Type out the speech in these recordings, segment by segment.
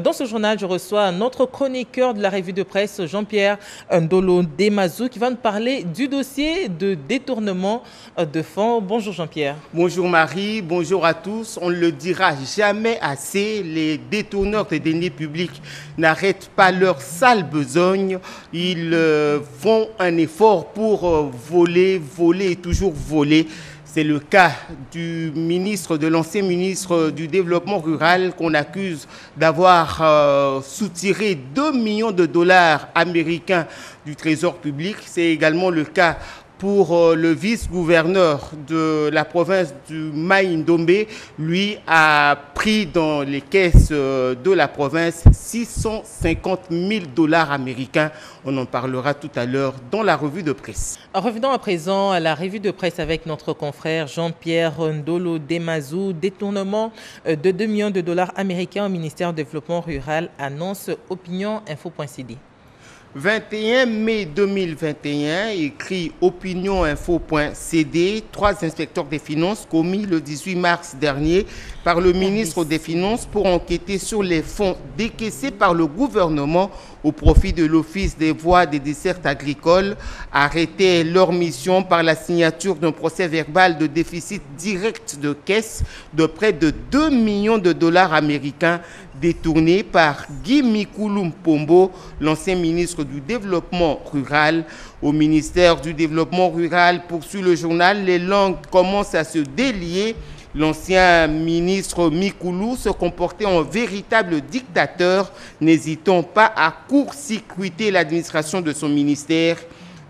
Dans ce journal, je reçois notre chroniqueur de la revue de presse, Jean-Pierre Ndolo Demazou, qui va nous parler du dossier de détournement de fonds. Bonjour Jean-Pierre. Bonjour Marie, bonjour à tous. On ne le dira jamais assez, les détourneurs des deniers publics n'arrêtent pas leur sale besogne. Ils font un effort pour voler et toujours voler. C'est le cas de l'ancien ministre du Développement rural qu'on accuse d'avoir soutiré 2 millions de dollars américains du Trésor public. C'est également le cas pour le vice-gouverneur de la province du Mai-Ndombe. Lui a pris dans les caisses de la province 650 000 dollars américains. On en parlera tout à l'heure dans la revue de presse. Revenons à présent à la revue de presse avec notre confrère Jean-Pierre Ndolo Demazou. Détournement de 2 millions de dollars américains au ministère du Développement rural, annonce opinioninfo.cd. 21 mai 2021, écrit opinioninfo.cd, 3 inspecteurs des finances commis le 18 mars dernier par le ministre des Finances pour enquêter sur les fonds décaissés par le gouvernement au profit de l'Office des voies des dessertes agricoles, arrêtaient leur mission par la signature d'un procès verbal de déficit direct de caisse de près de 2 millions de dollars américains détournés par Guy Mikulu Mpombo, l'ancien ministre du Développement rural. Au ministère du Développement rural, poursuit le journal, les langues commencent à se délier. L'ancien ministre Mikulu se comportait en véritable dictateur, n'hésitant pas à court-circuiter l'administration de son ministère.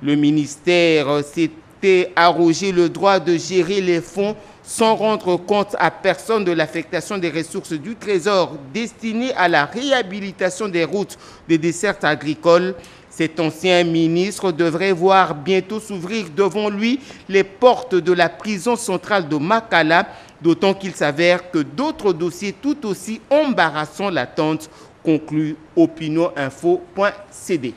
Le ministère s'était arrogé le droit de gérer les fonds sans rendre compte à personne de l'affectation des ressources du Trésor destinées à la réhabilitation des routes des dessertes agricoles. Cet ancien ministre devrait voir bientôt s'ouvrir devant lui les portes de la prison centrale de Makala, d'autant qu'il s'avère que d'autres dossiers tout aussi embarrassants l'attendent, conclut opinioninfo.cd.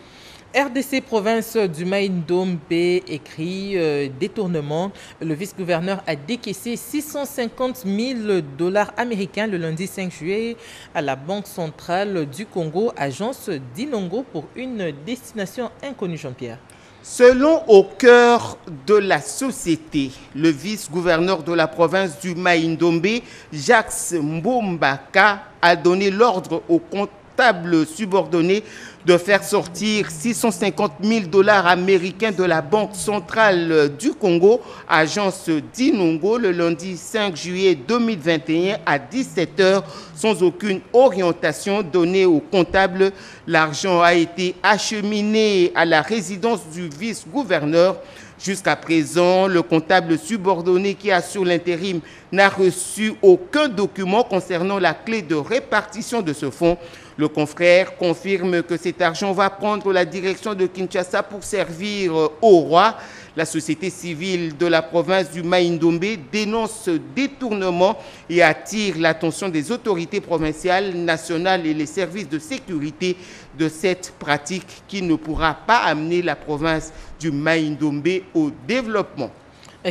RDC province du Mai-Ndombe écrit détournement. Le vice-gouverneur a décaissé 650 000 dollars américains le lundi 5 juillet à la Banque centrale du Congo, agence d'Inongo, pour une destination inconnue, Jean-Pierre. Selon au cœur de la société, le vice-gouverneur de la province du Mai-Ndombe, Jacques Mbombaka, a donné l'ordre au comptable subordonné de faire sortir 650 000 dollars américains de la Banque centrale du Congo, agence d'Inongo, le lundi 5 juillet 2021 à 17 h, sans aucune orientation donnée au comptable. L'argent a été acheminé à la résidence du vice-gouverneur. Jusqu'à présent, le comptable subordonné qui assure l'intérim n'a reçu aucun document concernant la clé de répartition de ce fonds. Le confrère confirme que cet argent va prendre la direction de Kinshasa pour servir au roi. La société civile de la province du Mai-Ndombe dénonce ce détournement et attire l'attention des autorités provinciales, nationales et les services de sécurité de cette pratique qui ne pourra pas amener la province du Mai-Ndombe au développement.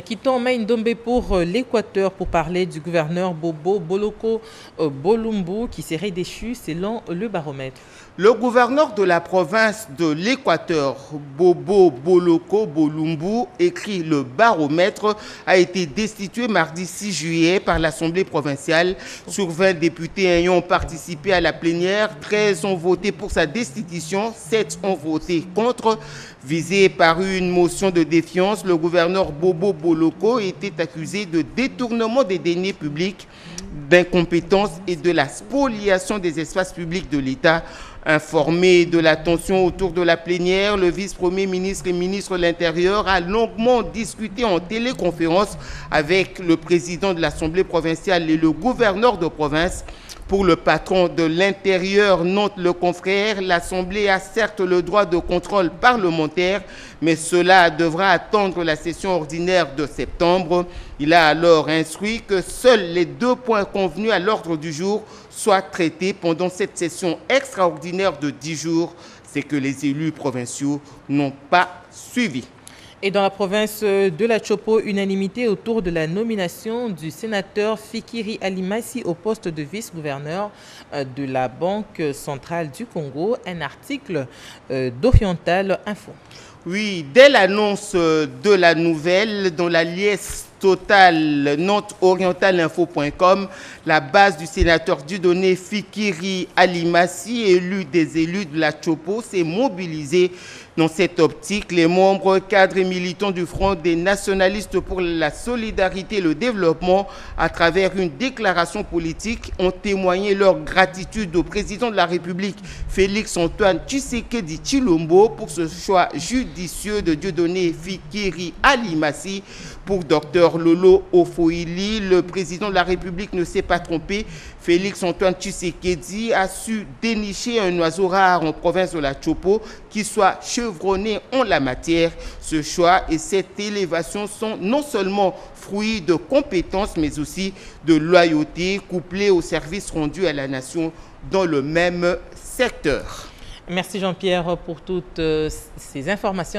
Quittons Mai-Ndombe pour l'Équateur pour parler du gouverneur Bobo Boloko Bolumbu qui serait déchu selon le baromètre. Le gouverneur de la province de l'Équateur, Bobo Boloko Bolumbu, écrit le baromètre, a été destitué mardi 6 juillet par l'Assemblée provinciale. Sur 20 députés ayant participé à la plénière, 13 ont voté pour sa destitution, 7 ont voté contre. Visé par une motion de défiance, le gouverneur Bobo Boloko était accusé de détournement des deniers publics, d'incompétence et de la spoliation des espaces publics de l'État. Informé de la tension autour de la plénière, le vice-premier ministre et ministre de l'Intérieur a longuement discuté en téléconférence avec le président de l'Assemblée provinciale et le gouverneur de province. Pour le patron de l'Intérieur, note le confrère, l'Assemblée a certes le droit de contrôle parlementaire, mais cela devra attendre la session ordinaire de septembre. Il a alors instruit que seuls les 2 points convenus à l'ordre du jour soient traités pendant cette session extraordinaire de 10 jours. C'est que les élus provinciaux n'ont pas suivi. Et dans la province de la Chopo, unanimité autour de la nomination du sénateur Fikiri Alimassi au poste de vice-gouverneur de la Banque centrale du Congo. Un article d'Oriental Info. Oui, dès l'annonce de la nouvelle dans la liesse totale note orientalinfo.com, la base du sénateur Dieudonné Fikiri Alimassi, élu des élus de la Chopo, s'est mobilisée. Dans cette optique, les membres, cadres et militants du Front des nationalistes pour la solidarité et le développement, à travers une déclaration politique, ont témoigné leur gratitude au président de la République, Félix-Antoine Tshisekedi Tshilombo, pour ce choix judicieux de Dieudonné Fikiri Alimassi. Pour Dr Lolo Ofoili, le président de la République ne s'est pas trompé. Félix-Antoine Tshisekedi a su dénicher un oiseau rare en province de la Chopo qui soit chevronné en la matière. Ce choix et cette élévation sont non seulement fruits de compétences, mais aussi de loyauté, couplés au service rendu à la nation dans le même secteur. Merci Jean-Pierre pour toutes ces informations.